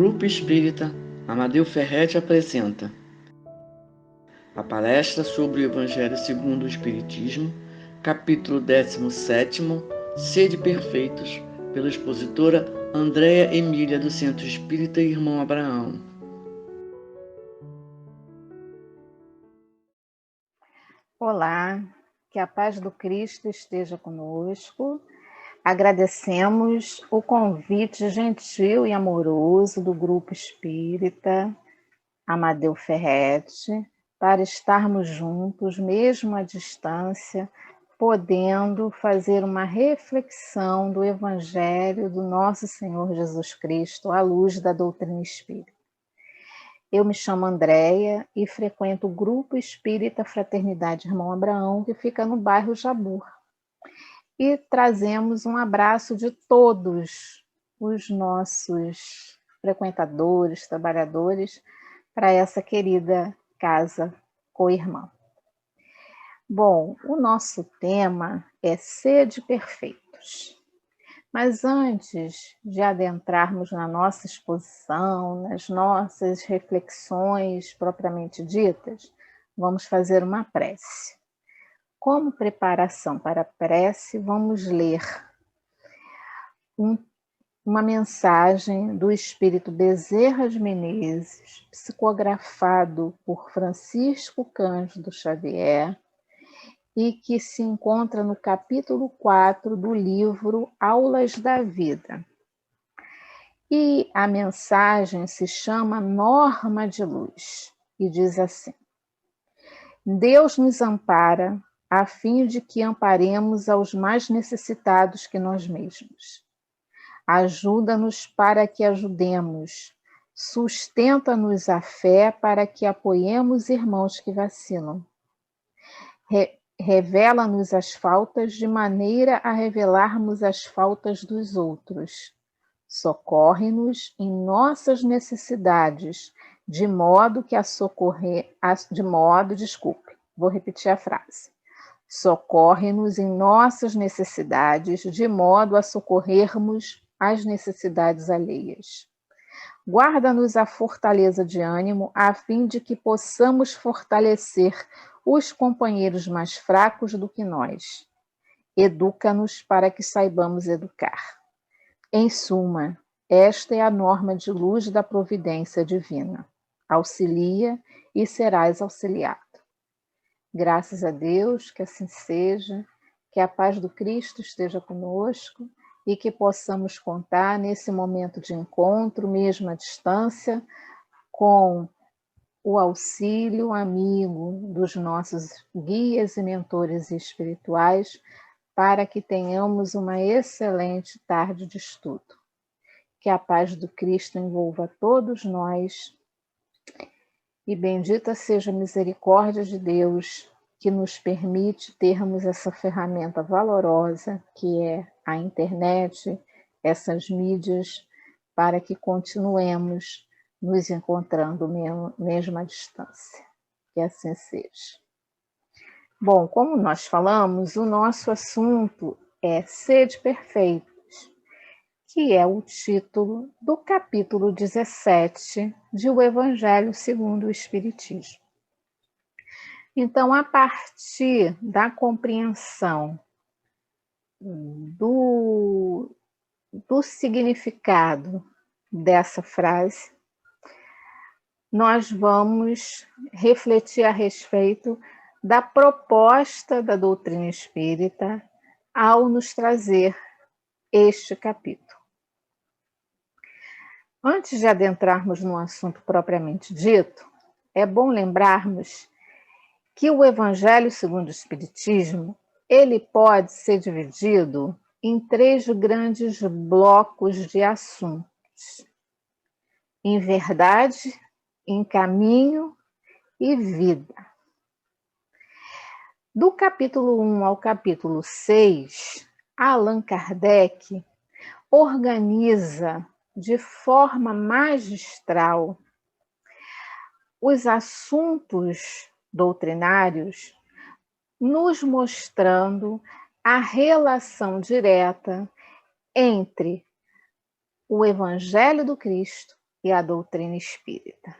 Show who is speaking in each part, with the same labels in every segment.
Speaker 1: Grupo Espírita Amadeu Ferretti apresenta a palestra sobre o Evangelho segundo o Espiritismo, capítulo 17º, Sede Perfeitos, pela expositora Andréa Emília, do Centro Espírita Irmão Abraão.
Speaker 2: Olá, que a paz do Cristo esteja conosco. Agradecemos o convite gentil e amoroso do Grupo Espírita Amadeu Ferretti para estarmos juntos, mesmo à distância, podendo fazer uma reflexão do Evangelho do nosso Senhor Jesus Cristo à luz da doutrina espírita. Eu me chamo Andréia e frequento o Grupo Espírita Fraternidade Irmão Abraão, que fica no bairro Jabur. E trazemos um abraço de todos os nossos frequentadores, trabalhadores, para essa querida casa co-irmã. Bom, o nosso tema é Sede Perfeitos. Mas antes de adentrarmos na nossa exposição, nas nossas reflexões propriamente ditas, vamos fazer uma prece. Como preparação para a prece, vamos ler uma mensagem do Espírito Bezerra de Menezes, psicografado por Francisco Cândido Xavier, e que se encontra no capítulo 4 do livro Aulas da Vida. E a mensagem se chama Norma de Luz, e diz assim: Deus nos ampara a fim de que amparemos aos mais necessitados que nós mesmos. Ajuda-nos para que ajudemos. Sustenta-nos a fé para que apoiemos irmãos que vacilam. Revela-nos as faltas de maneira a revelarmos as faltas dos outros. Socorre-nos em nossas necessidades, de modo que vou repetir a frase. Socorre-nos em nossas necessidades, de modo a socorrermos as necessidades alheias. Guarda-nos a fortaleza de ânimo, a fim de que possamos fortalecer os companheiros mais fracos do que nós. Educa-nos para que saibamos educar. Em suma, esta é a norma de luz da providência divina. Auxilia e serás auxiliado. Graças a Deus, que assim seja, que a paz do Cristo esteja conosco e que possamos contar nesse momento de encontro, mesmo à distância, com o auxílio amigo dos nossos guias e mentores espirituais, para que tenhamos uma excelente tarde de estudo. Que a paz do Cristo envolva todos nós. E bendita seja a misericórdia de Deus, que nos permite termos essa ferramenta valorosa, que é a internet, essas mídias, para que continuemos nos encontrando mesmo à distância. Que assim seja. Bom, como nós falamos, o nosso assunto é Sede Perfeitos, que é o título do capítulo 17 de O Evangelho segundo o Espiritismo. Então, a partir da compreensão do significado dessa frase, nós vamos refletir a respeito da proposta da doutrina espírita ao nos trazer este capítulo. Antes de adentrarmos no assunto propriamente dito, é bom lembrarmos que o Evangelho segundo o Espiritismo, ele pode ser dividido em 3 grandes blocos de assuntos: em verdade, em caminho e vida. Do capítulo 1 ao capítulo 6, Allan Kardec organiza de forma magistral os assuntos doutrinários, nos mostrando a relação direta entre o Evangelho do Cristo e a doutrina espírita.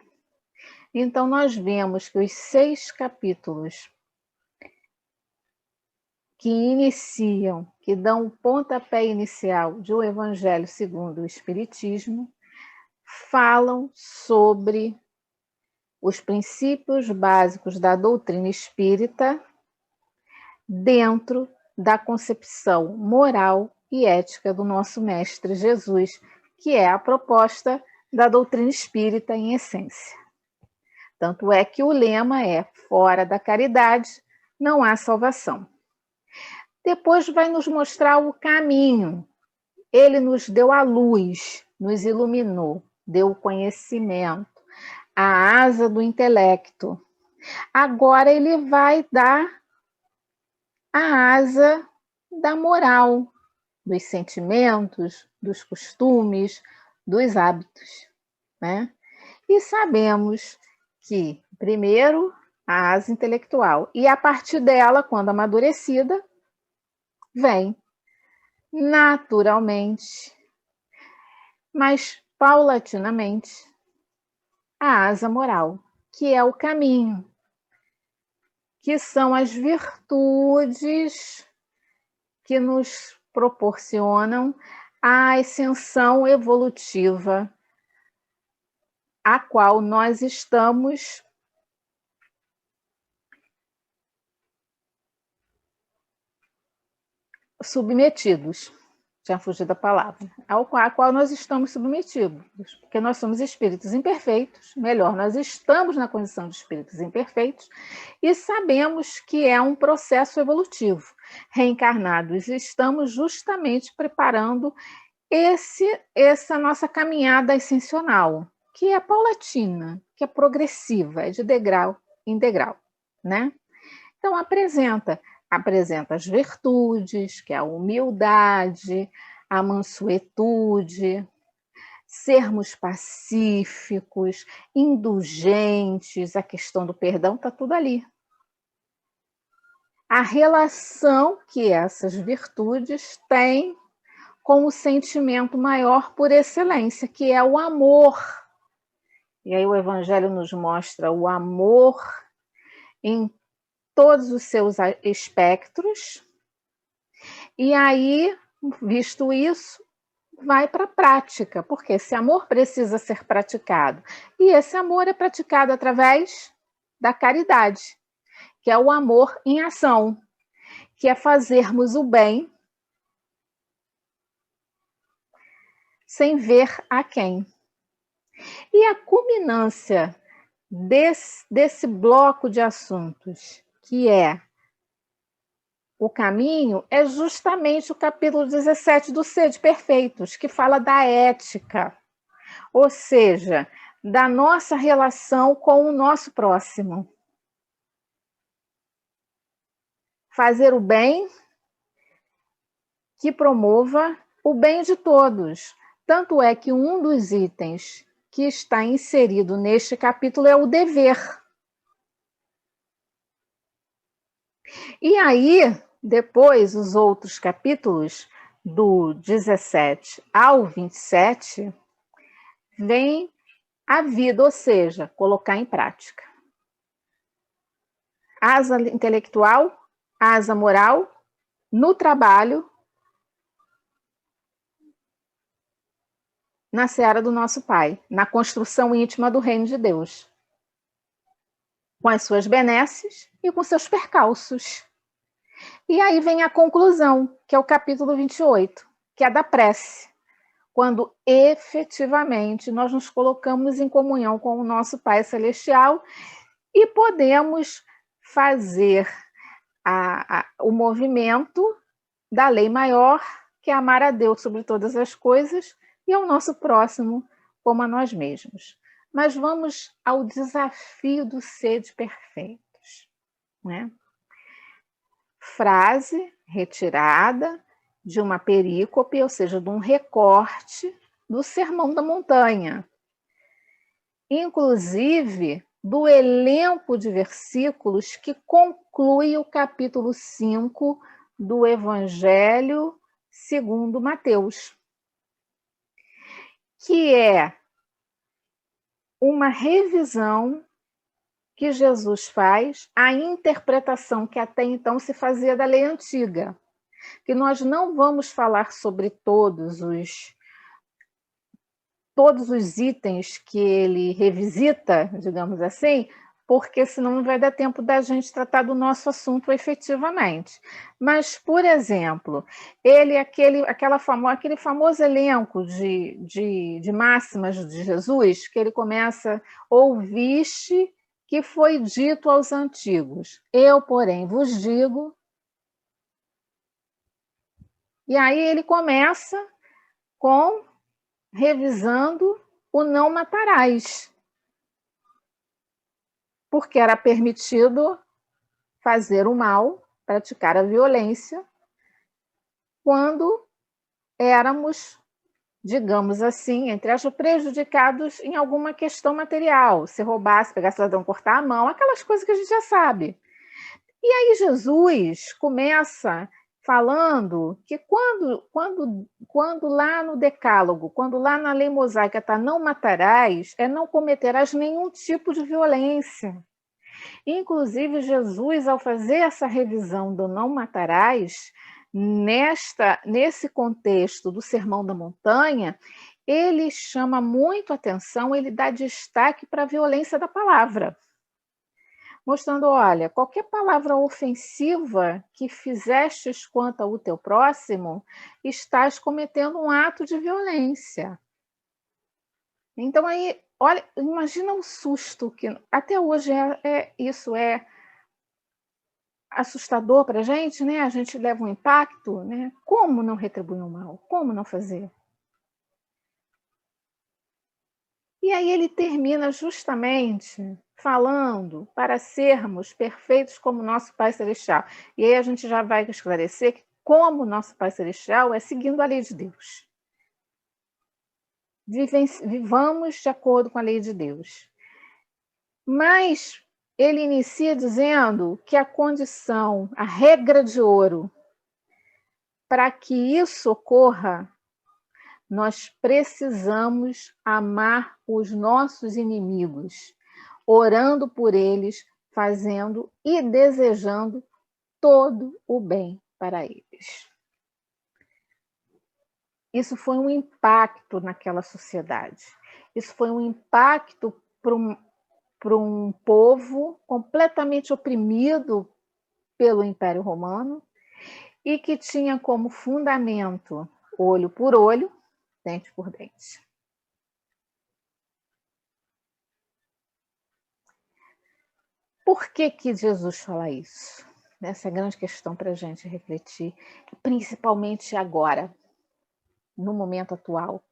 Speaker 2: Então, nós vemos que os 6 capítulos que iniciam, que dão o pontapé inicial de O Evangelho segundo o Espiritismo, falam sobre os princípios básicos da doutrina espírita dentro da concepção moral e ética do nosso Mestre Jesus, que é a proposta da doutrina espírita em essência. Tanto é que o lema é: fora da caridade não há salvação. Depois vai nos mostrar o caminho. Ele nos deu a luz, nos iluminou, deu o conhecimento, a asa do intelecto. Agora ele vai dar a asa da moral, dos sentimentos, dos costumes, dos hábitos, né? E sabemos que, primeiro, a asa intelectual, e a partir dela, quando amadurecida, vem naturalmente, mas paulatinamente, a asa moral, que é o caminho, que são as virtudes que nos proporcionam a ascensão evolutiva a qual nós estamos submetidos. Tinha fugido a palavra. A qual nós estamos submetidos, porque nós somos espíritos imperfeitos, melhor, nós estamos na condição de espíritos imperfeitos e sabemos que é um processo evolutivo. Reencarnados, estamos justamente preparando essa nossa caminhada ascensional, que é paulatina, que é progressiva, é de degrau em degrau, né? Então, apresenta as virtudes, que é a humildade, a mansuetude, sermos pacíficos, indulgentes, a questão do perdão, está tudo ali. A relação que essas virtudes têm com o sentimento maior por excelência, que é o amor. E aí o Evangelho nos mostra o amor em todos os seus espectros, e aí, visto isso, vai para a prática, porque esse amor precisa ser praticado, e esse amor é praticado através da caridade, que é o amor em ação, que é fazermos o bem sem ver a quem. E a culminância desse bloco de assuntos, que é o caminho, é justamente o capítulo 17 do Sede Perfeitos, que fala da ética, ou seja, da nossa relação com o nosso próximo. Fazer o bem que promova o bem de todos. Tanto é que um dos itens que está inserido neste capítulo é o dever. E aí, depois, os outros capítulos, do 17 ao 27, vem a vida, ou seja, colocar em prática. Asa intelectual, asa moral, no trabalho, na seara do nosso Pai, na construção íntima do reino de Deus, com as suas benesses e com seus percalços. E aí vem a conclusão, que é o capítulo 28, que é da prece, quando efetivamente nós nos colocamos em comunhão com o nosso Pai Celestial e podemos fazer o movimento da lei maior, que é amar a Deus sobre todas as coisas e ao nosso próximo como a nós mesmos. Mas vamos ao desafio do sede perfeitos, né? Frase retirada de uma perícope, ou seja, de um recorte do Sermão da Montanha. Inclusive, do elenco de versículos que conclui o capítulo 5 do Evangelho segundo Mateus, que é uma revisão que Jesus faz à interpretação que até então se fazia da lei antiga. Que nós não vamos falar sobre todos os itens que ele revisita, digamos assim, porque senão não vai dar tempo da gente tratar do nosso assunto efetivamente. Mas, por exemplo, aquele famoso elenco de máximas de Jesus, que ele começa: ouviste que foi dito aos antigos, eu, porém, vos digo. E aí ele começa revisando o não matarás, porque era permitido fazer o mal, praticar a violência, quando éramos, digamos assim, entre aspas, prejudicados em alguma questão material. Se roubasse, pegasse ladrão, cortar a mão, aquelas coisas que a gente já sabe. E aí Jesus começa falando que quando lá no Decálogo, quando lá na lei mosaica está não matarás, não cometerás nenhum tipo de violência. Inclusive, Jesus, ao fazer essa revisão do não matarás, nesse contexto do Sermão da Montanha, ele chama muito atenção, ele dá destaque para a violência da palavra, mostrando: olha, qualquer palavra ofensiva que fizestes contra o teu próximo, estás cometendo um ato de violência. Então aí, olha, imagina o susto que até hoje isso é assustador para a gente, né? A gente leva um impacto, né? Como não retribuir o mal? Como não fazer? E aí ele termina justamente falando para sermos perfeitos como nosso Pai Celestial. E aí a gente já vai esclarecer que como nosso Pai Celestial é seguindo a lei de Deus. Vivamos de acordo com a lei de Deus. Mas ele inicia dizendo que a condição, a regra de ouro, para que isso ocorra, nós precisamos amar os nossos inimigos, orando por eles, fazendo e desejando todo o bem para eles. Isso foi um impacto naquela sociedade. Isso foi um impacto para um povo completamente oprimido pelo Império Romano e que tinha como fundamento olho por olho, dente por dente. Por que Jesus fala isso? Essa é a grande questão para a gente refletir, principalmente agora, no momento atual,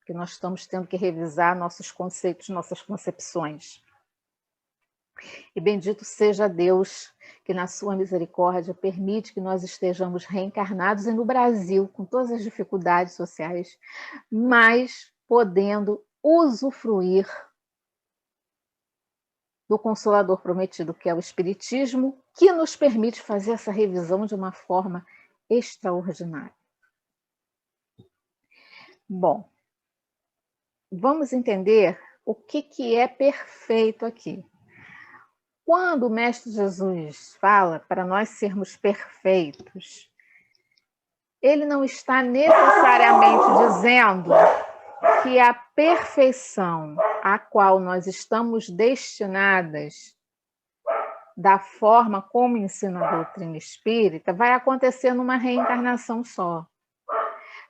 Speaker 2: que nós estamos tendo que revisar nossos conceitos, nossas concepções. E bendito seja Deus, que na sua misericórdia permite que nós estejamos reencarnados e no Brasil, com todas as dificuldades sociais, mas podendo usufruir do Consolador prometido, que é o Espiritismo, que nos permite fazer essa revisão de uma forma extraordinária. Bom, vamos entender o que é perfeito aqui. Quando o Mestre Jesus fala para nós sermos perfeitos, ele não está necessariamente dizendo que a perfeição a qual nós estamos destinadas, da forma como ensina a doutrina espírita, vai acontecer numa reencarnação só.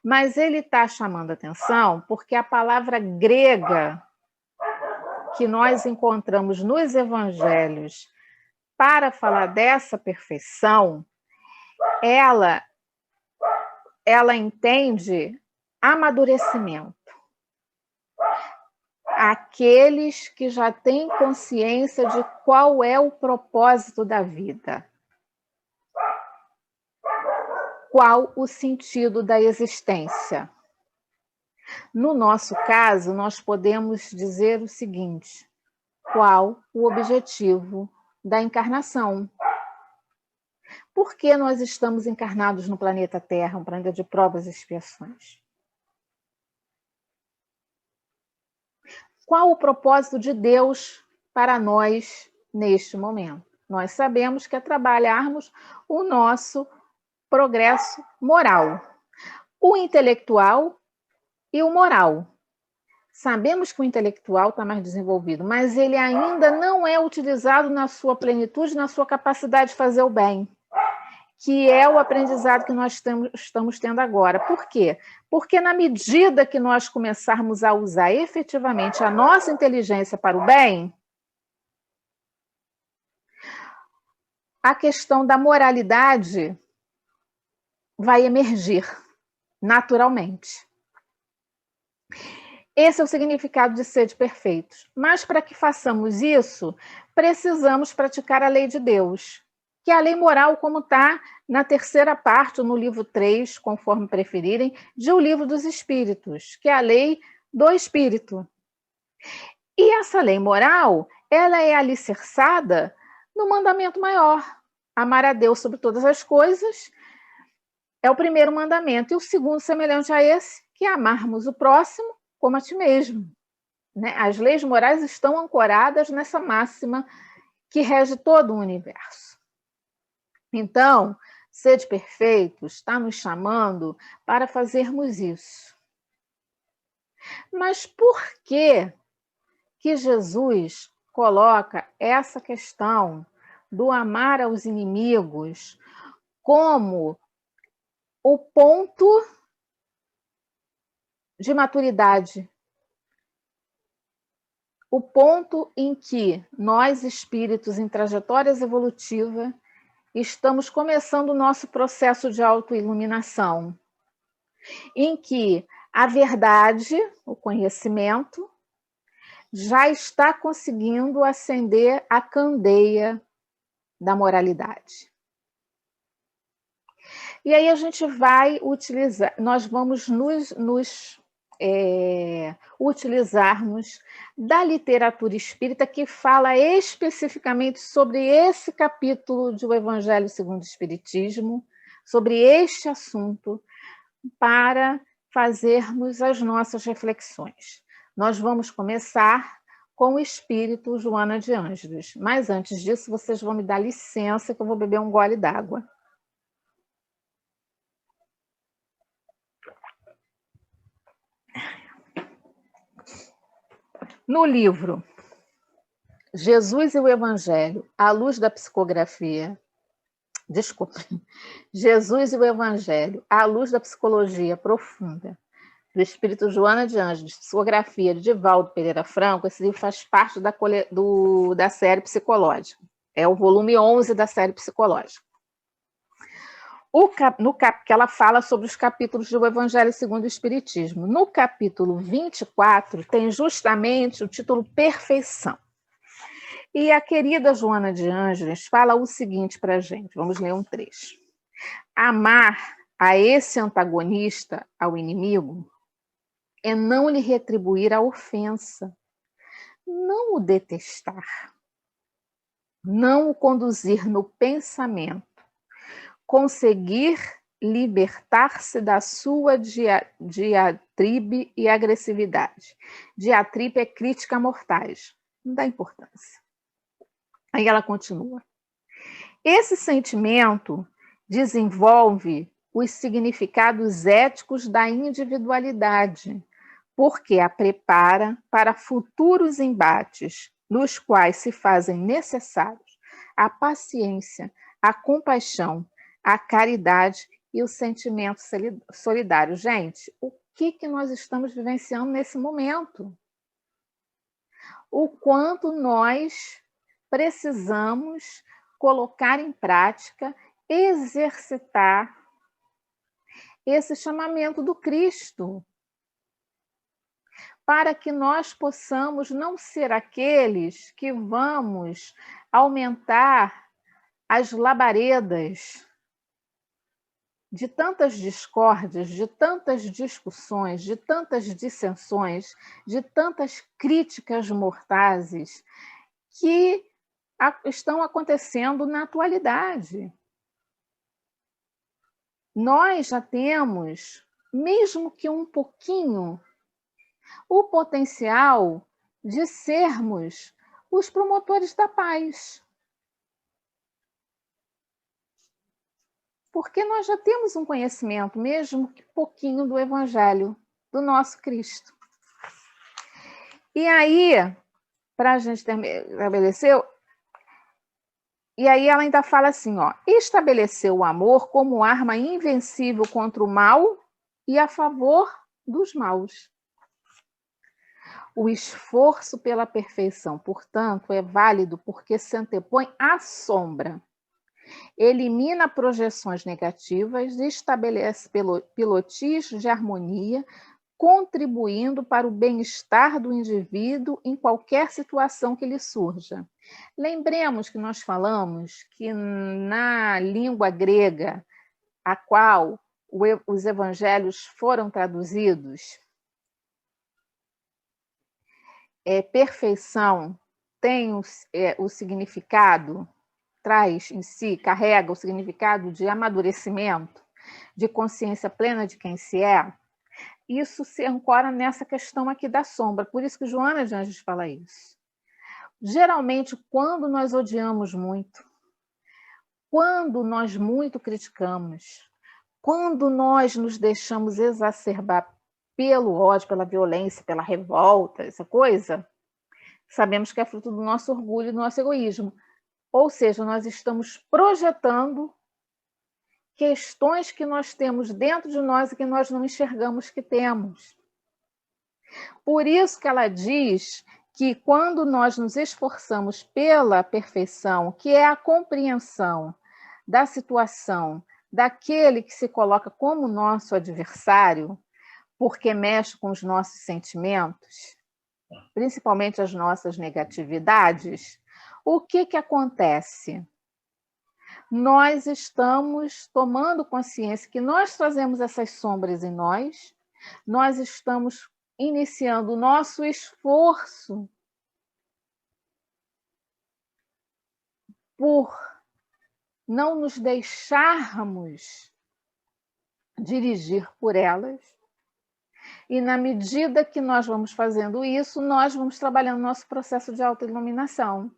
Speaker 2: Mas ele está chamando atenção porque a palavra grega que nós encontramos nos evangelhos para falar dessa perfeição, ela entende amadurecimento. Aqueles que já têm consciência de qual é o propósito da vida. Qual o sentido da existência? No nosso caso, nós podemos dizer o seguinte: qual o objetivo da encarnação? Por que nós estamos encarnados no planeta Terra, um planeta de provas e expiações? qual o propósito de Deus para nós neste momento? Nós sabemos que é trabalharmos o nosso progresso moral, o intelectual e o moral. Sabemos que o intelectual está mais desenvolvido, mas ele ainda não é utilizado na sua plenitude, na sua capacidade de fazer o bem, que é o aprendizado que nós estamos tendo agora. Por quê? Porque na medida que nós começarmos a usar efetivamente a nossa inteligência para o bem, a questão da moralidade vai emergir naturalmente. Esse é o significado de sede perfeitos. Mas para que façamos isso, precisamos praticar a lei de Deus, que é a lei moral, como está na terceira parte, no livro 3, conforme preferirem, de O Livro dos Espíritos, que é a lei do Espírito. E essa lei moral, ela é alicerçada no mandamento maior, amar a Deus sobre todas as coisas, é o primeiro mandamento. E o segundo, semelhante a esse, que é amarmos o próximo como a ti mesmo. Né? As leis morais estão ancoradas nessa máxima que rege todo o universo. Então, sede perfeitos está nos chamando para fazermos isso. Mas por que Jesus coloca essa questão do amar aos inimigos como o ponto de maturidade? O ponto em que nós, espíritos em trajetórias evolutivas, estamos começando o nosso processo de autoiluminação, em que a verdade, o conhecimento, já está conseguindo acender a candeia da moralidade. E aí a gente vai utilizar, nós vamos utilizarmos da literatura espírita que fala especificamente sobre esse capítulo do Evangelho segundo o Espiritismo, sobre este assunto, para fazermos as nossas reflexões. Nós vamos começar com o espírito Joana de Ângeles, mas antes disso vocês vão me dar licença que eu vou beber um gole d'água. No livro Jesus e o Evangelho, à luz da psicografia, Jesus e o Evangelho, à luz da psicologia profunda, do espírito Joana de Ângeles, psicografia de Divaldo Pereira Franco, esse livro faz parte da série psicológica. É o volume 11 da série psicológica. Que ela fala sobre os capítulos do Evangelho segundo o Espiritismo. No capítulo 24, tem justamente o título Perfeição. E a querida Joana de Ângeles fala o seguinte para a gente, vamos ler um trecho. Amar a esse antagonista, ao inimigo, é não lhe retribuir a ofensa, não o detestar, não o conduzir no pensamento, conseguir libertar-se da sua diatribe e agressividade. Diatribe é crítica a mortais, não dá importância. Aí ela continua. Esse sentimento desenvolve os significados éticos da individualidade, porque a prepara para futuros embates, nos quais se fazem necessários a paciência, a compaixão, a caridade e o sentimento solidário. Gente, o que nós estamos vivenciando nesse momento? O quanto nós precisamos colocar em prática, exercitar esse chamamento do Cristo, para que nós possamos não ser aqueles que vamos aumentar as labaredas de tantas discórdias, de tantas discussões, de tantas dissensões, de tantas críticas mortais que estão acontecendo na atualidade. Nós já temos, mesmo que um pouquinho, o potencial de sermos os promotores da paz. Porque nós já temos um conhecimento, mesmo que pouquinho, do Evangelho, do nosso Cristo. E aí, para a gente estabelecer, e aí ela ainda fala assim, ó, estabeleceu o amor como arma invencível contra o mal e a favor dos maus. O esforço pela perfeição, portanto, é válido porque se antepõe à sombra. Elimina projeções negativas e estabelece pilotis de harmonia, contribuindo para o bem-estar do indivíduo em qualquer situação que lhe surja. Lembremos que nós falamos que na língua grega, a qual os evangelhos foram traduzidos, perfeição tem o significado, traz em si, carrega o significado de amadurecimento, de consciência plena de quem se é. Isso se ancora nessa questão aqui da sombra. Por isso que Joana de Anjos fala isso. Geralmente, quando nós odiamos muito, quando nós muito criticamos, quando nós nos deixamos exacerbar pelo ódio, pela violência, pela revolta, essa coisa, sabemos que é fruto do nosso orgulho e do nosso egoísmo. Ou seja, nós estamos projetando questões que nós temos dentro de nós e que nós não enxergamos que temos. Por isso que ela diz que quando nós nos esforçamos pela perfeição, que é a compreensão da situação daquele que se coloca como nosso adversário, porque mexe com os nossos sentimentos, principalmente as nossas negatividades, o que acontece? Nós estamos tomando consciência que nós trazemos essas sombras em nós estamos iniciando o nosso esforço por não nos deixarmos dirigir por elas. E na medida que nós vamos fazendo isso, nós vamos trabalhando nosso processo de autoiluminação.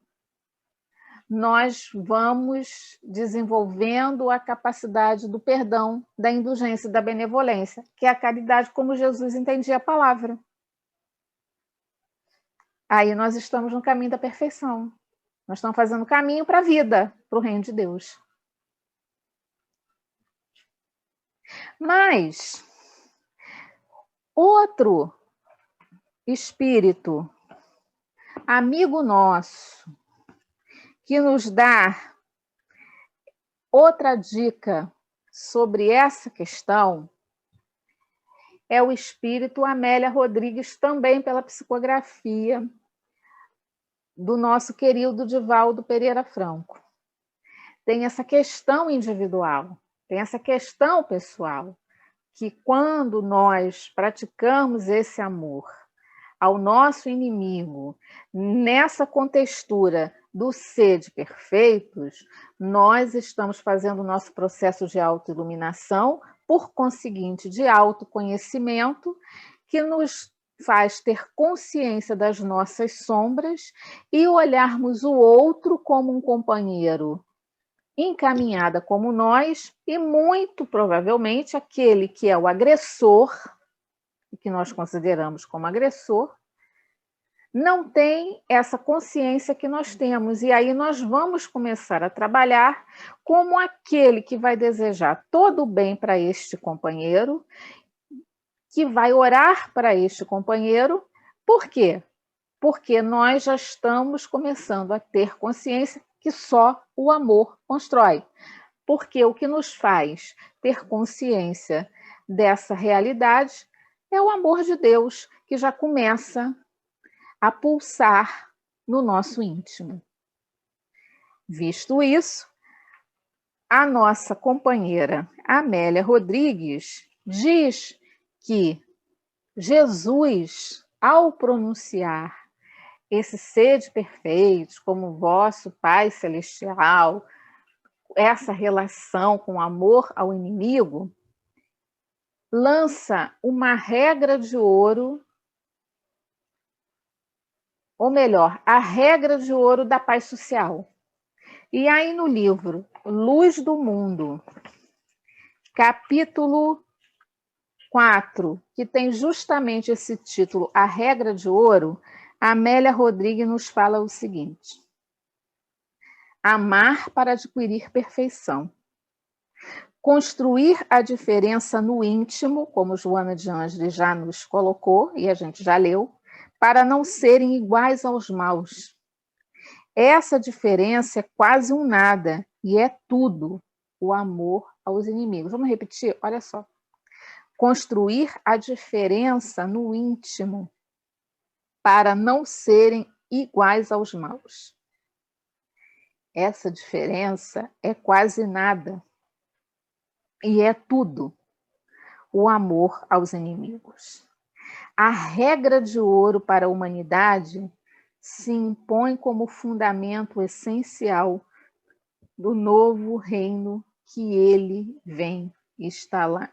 Speaker 2: Nós vamos desenvolvendo a capacidade do perdão, da indulgência e da benevolência, que é a caridade como Jesus entendia a palavra. Aí nós estamos no caminho da perfeição. Nós estamos fazendo o caminho para a vida, para o reino de Deus. Mas outro espírito, amigo nosso, que nos dá outra dica sobre essa questão, é o espírito Amélia Rodrigues, também pela psicografia do nosso querido Divaldo Pereira Franco. Tem essa questão individual, tem essa questão pessoal, que quando nós praticamos esse amor ao nosso inimigo, nessa contextura do ser de perfeitos, nós estamos fazendo o nosso processo de autoiluminação, por conseguinte, de autoconhecimento, que nos faz ter consciência das nossas sombras e olharmos o outro como um companheiro encaminhada como nós, e muito provavelmente aquele que é o agressor, que nós consideramos como agressor, não tem essa consciência que nós temos. E aí nós vamos começar a trabalhar como aquele que vai desejar todo o bem para este companheiro, que vai orar para este companheiro. Por quê? Porque nós já estamos começando a ter consciência que só o amor constrói. Porque o que nos faz ter consciência dessa realidade é o amor de Deus, que já começa a pulsar no nosso íntimo. Visto isso, a nossa companheira Amélia Rodrigues diz que Jesus, ao pronunciar esse sede perfeito como vosso Pai Celestial, essa relação com amor ao inimigo, lança uma regra de ouro ou melhor, a regra de ouro da paz social. E aí no livro Luz do Mundo, capítulo 4, que tem justamente esse título, A Regra de Ouro, a Amélia Rodrigues nos fala o seguinte: amar para adquirir perfeição. Construir a diferença no íntimo, como Joana de Ângeles já nos colocou, e a gente já leu, para não serem iguais aos maus. Essa diferença é quase um nada, e é tudo o amor aos inimigos. Vamos repetir? Olha só. Construir a diferença no íntimo, para não serem iguais aos maus. Essa diferença é quase nada, e é tudo o amor aos inimigos. A regra de ouro para a humanidade se impõe como fundamento essencial do novo reino que ele vem instalar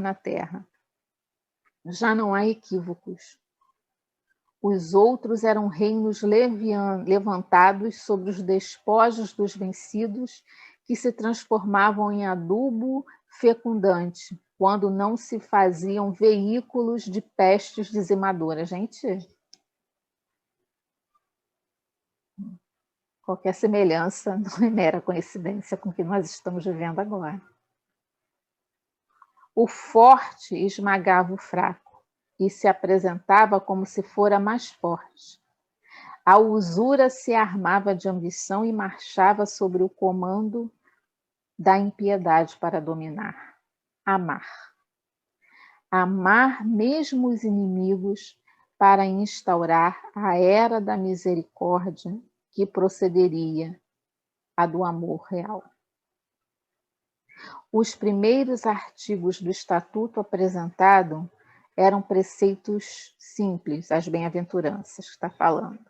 Speaker 2: na Terra. Já não há equívocos. Os outros eram reinos levantados sobre os despojos dos vencidos, que se transformavam em adubo fecundante, quando não se faziam veículos de pestes dizimadoras. Gente, qualquer semelhança não é mera coincidência com o que nós estamos vivendo agora. O forte esmagava o fraco e se apresentava como se fora mais forte. A usura se armava de ambição e marchava sobre o comando da impiedade para dominar. Amar. Amar mesmo os inimigos para instaurar a era da misericórdia que procederia a do amor real. Os primeiros artigos do Estatuto apresentado eram preceitos simples, as bem-aventuranças que está falando.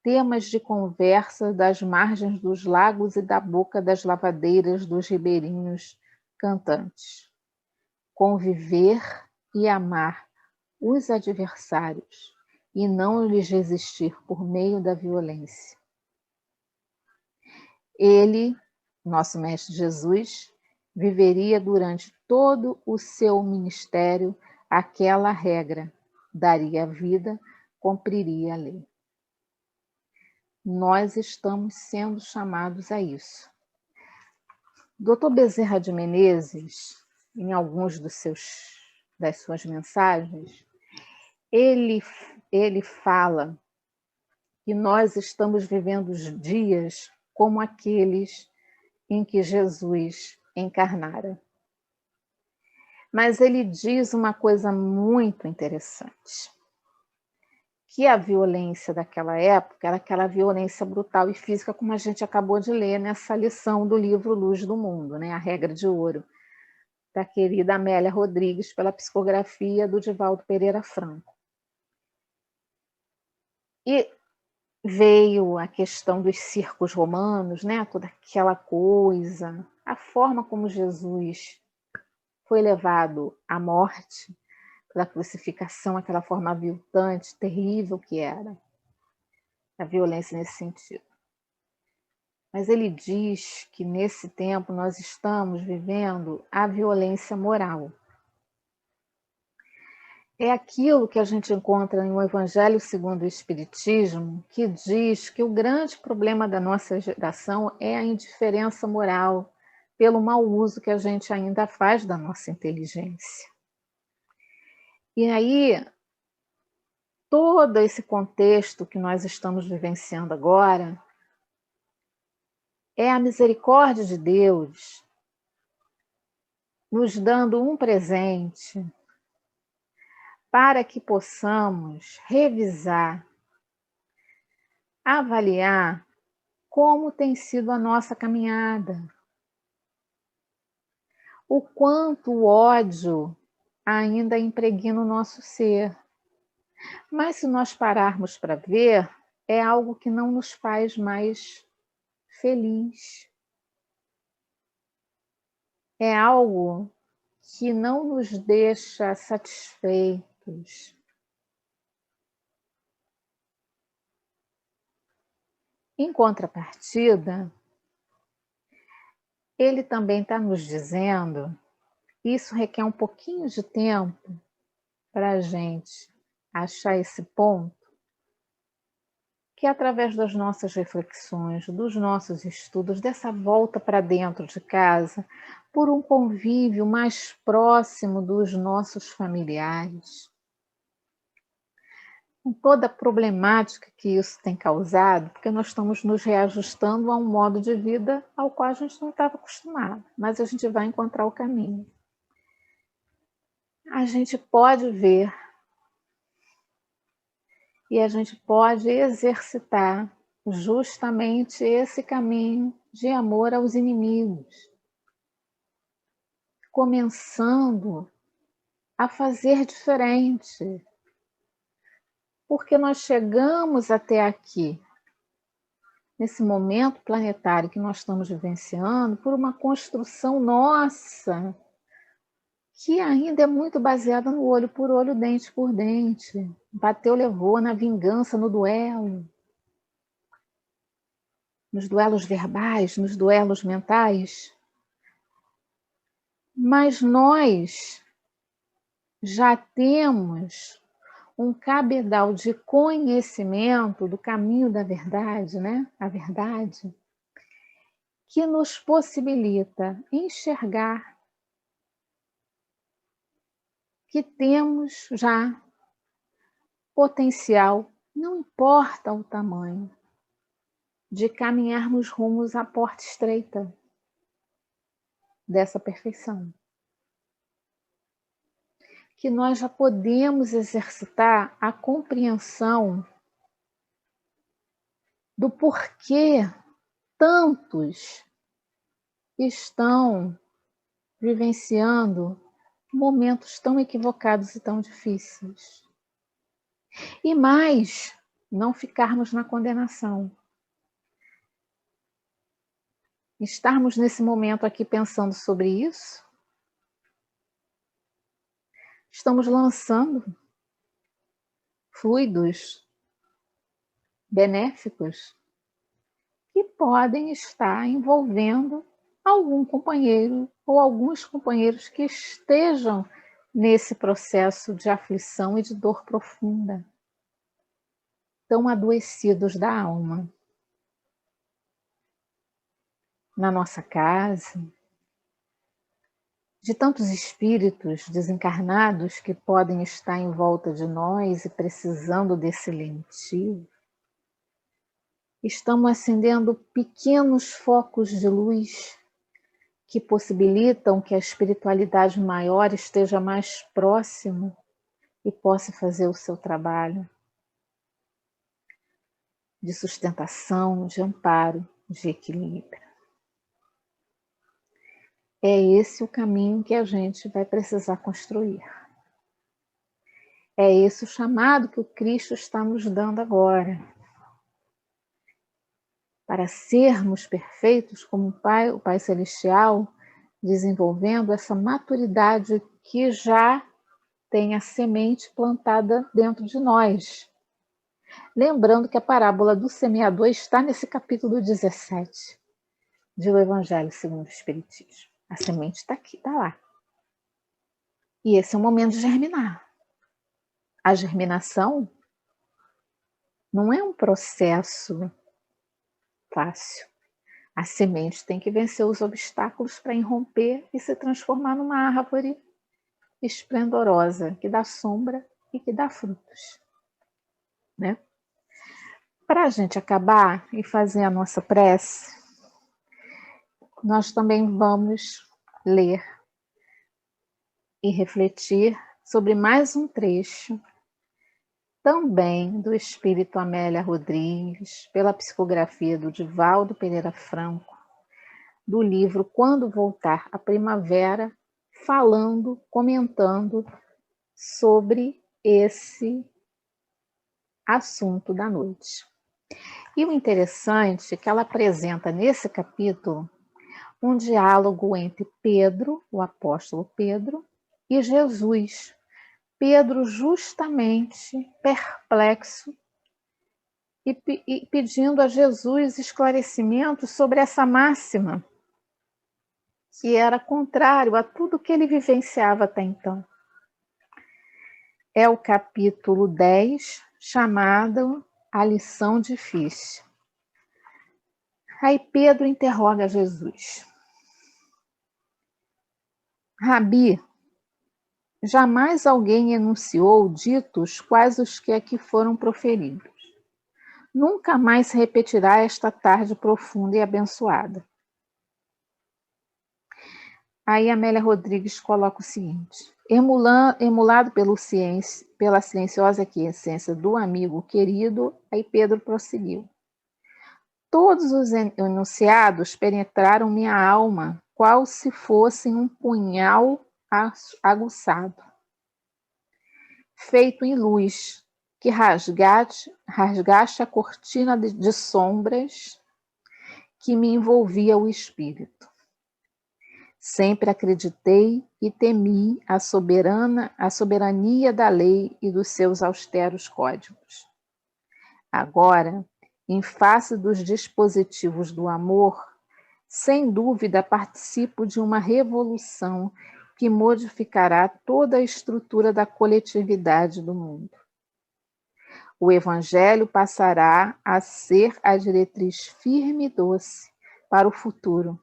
Speaker 2: Temas de conversa das margens dos lagos e da boca das lavadeiras dos ribeirinhos cantantes. Conviver e amar os adversários e não lhes resistir por meio da violência. Ele, nosso Mestre Jesus, viveria durante todo o seu ministério aquela regra, daria vida, cumpriria a lei. Nós estamos sendo chamados a isso. Dr. Bezerra de Menezes, em alguns das suas mensagens, ele fala que nós estamos vivendo os dias como aqueles em que Jesus encarnara. Mas ele diz uma coisa muito interessante, que a violência daquela época era aquela violência brutal e física, como a gente acabou de ler nessa lição do livro Luz do Mundo, né? A Regra de Ouro, da querida Amélia Rodrigues, pela psicografia do Divaldo Pereira Franco. E veio a questão dos circos romanos, né? Toda aquela coisa, a forma como Jesus foi levado à morte, pela crucificação, aquela forma aviltante, terrível que era a violência nesse sentido. Mas ele diz que nesse tempo nós estamos vivendo a violência moral. É aquilo que a gente encontra no Evangelho segundo o Espiritismo, que diz que o grande problema da nossa geração é a indiferença moral, pelo mau uso que a gente ainda faz da nossa inteligência. E aí, todo esse contexto que nós estamos vivenciando agora é a misericórdia de Deus nos dando um presente para que possamos revisar, avaliar como tem sido a nossa caminhada, o quanto o ódio ainda impregna o nosso ser. Mas se nós pararmos para ver, é algo que não nos faz mais feliz. É algo que não nos deixa satisfeitos. Em contrapartida, ele também está nos dizendo, isso requer um pouquinho de tempo para a gente achar esse ponto, que através das nossas reflexões, dos nossos estudos, dessa volta para dentro de casa, por um convívio mais próximo dos nossos familiares, com toda a problemática que isso tem causado, porque nós estamos nos reajustando a um modo de vida ao qual a gente não estava acostumado, mas a gente vai encontrar o caminho. A gente pode ver e a gente pode exercitar justamente esse caminho de amor aos inimigos, começando a fazer diferente, porque nós chegamos até aqui, nesse momento planetário que nós estamos vivenciando, por uma construção nossa, que ainda é muito baseada no olho por olho, dente por dente. Bateu, levou, na vingança, no duelo. Nos duelos verbais, nos duelos mentais. Mas nós já temos um cabedal de conhecimento do caminho da verdade, né? A verdade, que nos possibilita enxergar que temos já potencial, não importa o tamanho, de caminharmos rumos à porta estreita dessa perfeição. Que nós já podemos exercitar a compreensão do porquê tantos estão vivenciando momentos tão equivocados e tão difíceis. E mais, não ficarmos na condenação. Estarmos nesse momento aqui pensando sobre isso, estamos lançando fluidos benéficos que podem estar envolvendo algum companheiro ou alguns companheiros que estejam nesse processo de aflição e de dor profunda, tão adoecidos da alma. Na nossa casa, de tantos espíritos desencarnados que podem estar em volta de nós e precisando desse lentio, estamos acendendo pequenos focos de luz que possibilitam que a espiritualidade maior esteja mais próximo e possa fazer o seu trabalho de sustentação, de amparo, de equilíbrio. É esse o caminho que a gente vai precisar construir. É esse o chamado que o Cristo está nos dando agora. Para sermos perfeitos como o Pai Celestial, desenvolvendo essa maturidade que já tem a semente plantada dentro de nós. Lembrando que a parábola do semeador está nesse capítulo 17 do Evangelho segundo o Espiritismo. A semente está aqui, está lá. E esse é o momento de germinar. A germinação não é um processo fácil. A semente tem que vencer os obstáculos para irromper e se transformar numa árvore esplendorosa, que dá sombra e que dá frutos. Né? Para a gente acabar e fazer a nossa prece, nós também vamos ler e refletir sobre mais um trecho, também do Espírito Amélia Rodrigues, pela psicografia do Divaldo Pereira Franco, do livro Quando Voltar a Primavera, falando, comentando sobre esse assunto da noite. E o interessante é que ela apresenta nesse capítulo um diálogo entre Pedro, o apóstolo Pedro, e Jesus. Pedro justamente perplexo e pedindo a Jesus esclarecimentos sobre essa máxima, que era contrário a tudo que ele vivenciava até então. É o capítulo 10, chamado A Lição Difícil. Aí Pedro interroga Jesus. Rabi, jamais alguém enunciou ditos quais os que aqui foram proferidos. Nunca mais se repetirá esta tarde profunda e abençoada. Aí Amélia Rodrigues coloca o seguinte: emulado pela silenciosa aquiescência do amigo querido, aí Pedro prosseguiu. Todos os enunciados penetraram minha alma, qual se fossem um punhal aguçado, feito em luz, que rasgaste a cortina de sombras que me envolvia o espírito. Sempre acreditei e temi a soberania da lei e dos seus austeros códigos. Agora, em face dos dispositivos do amor, sem dúvida participo de uma revolução que modificará toda a estrutura da coletividade do mundo. O Evangelho passará a ser a diretriz firme e doce para o futuro,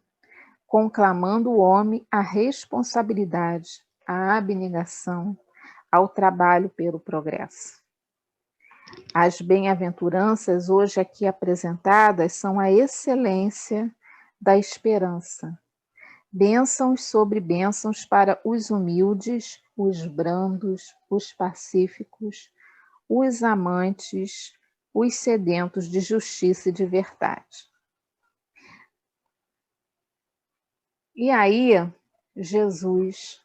Speaker 2: conclamando o homem à responsabilidade, à abnegação, ao trabalho pelo progresso. As bem-aventuranças hoje aqui apresentadas são a excelência da esperança. Bênçãos sobre bênçãos para os humildes, os brandos, os pacíficos, os amantes, os sedentos de justiça e de verdade. E aí, Jesus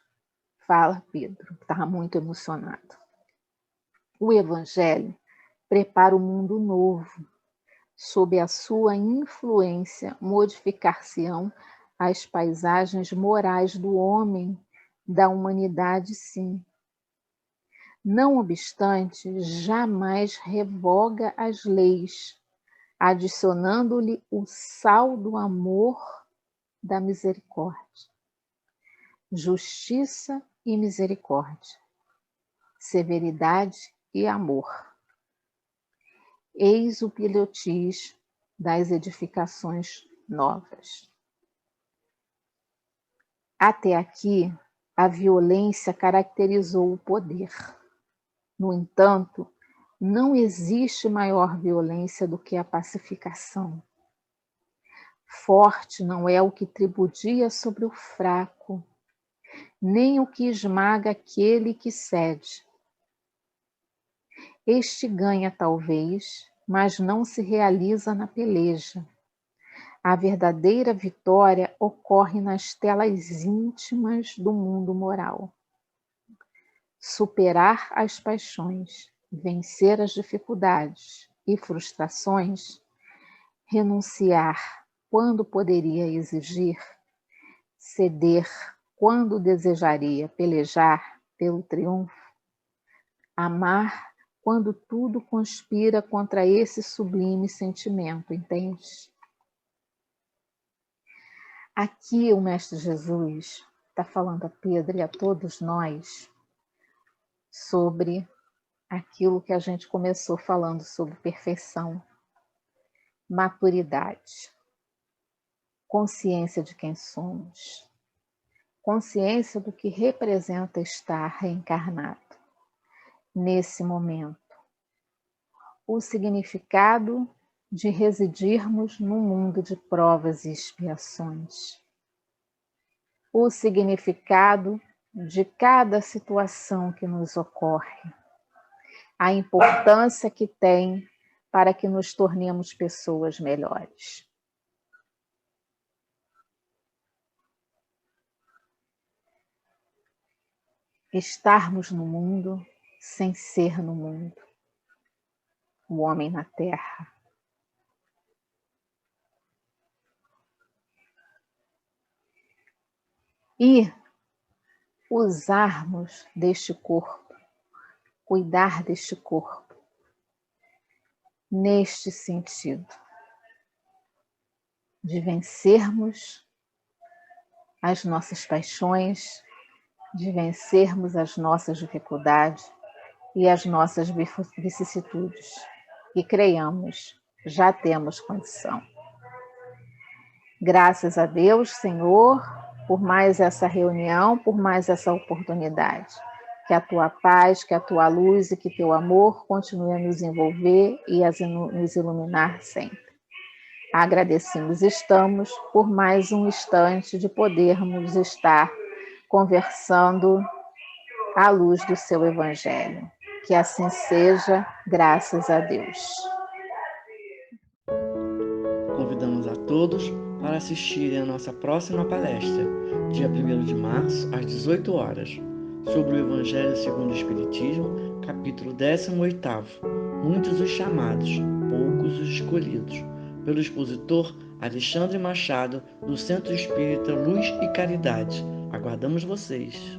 Speaker 2: fala a Pedro, que estava muito emocionado. O Evangelho prepara o mundo novo. Sob a sua influência, modificar-se-ão as paisagens morais do homem, da humanidade, sim. Não obstante, jamais revoga as leis, adicionando-lhe o sal do amor, da misericórdia. Justiça e misericórdia, severidade e amor. Eis o pilotis das edificações novas. Até aqui, a violência caracterizou o poder. No entanto, não existe maior violência do que a pacificação. Forte não é o que tripudia sobre o fraco, nem o que esmaga aquele que cede. Este ganha talvez, mas não se realiza na peleja. A verdadeira vitória ocorre nas telas íntimas do mundo moral. Superar as paixões, vencer as dificuldades e frustrações, renunciar quando poderia exigir, ceder quando desejaria pelejar pelo triunfo, amar quando tudo conspira contra esse sublime sentimento, entende? Aqui o Mestre Jesus está falando a Pedro e a todos nós sobre aquilo que a gente começou falando sobre perfeição, maturidade, consciência de quem somos, consciência do que representa estar reencarnado nesse momento, o significado de residirmos num mundo de provas e expiações, o significado de cada situação que nos ocorre, a importância que tem para que nos tornemos pessoas melhores. Estarmos no mundo sem ser no mundo, o homem na terra. E usarmos deste corpo, cuidar deste corpo, neste sentido de vencermos as nossas paixões, de vencermos as nossas dificuldades e as nossas vicissitudes. E creiamos, já temos condição. Graças a Deus, Senhor, por mais essa reunião, por mais essa oportunidade. Que a tua paz, que a tua luz e que teu amor continue a nos envolver e a nos iluminar sempre. Agradecidos estamos por mais um instante de podermos estar conversando à luz do seu Evangelho. Que assim seja, graças a Deus.
Speaker 1: Convidamos a todos para assistirem a nossa próxima palestra, dia 1º de março, às 18 horas, sobre o Evangelho segundo o Espiritismo, capítulo 18º, Muitos os chamados, poucos os escolhidos, pelo expositor Alexandre Machado, do Centro Espírita Luz e Caridade. Aguardamos vocês!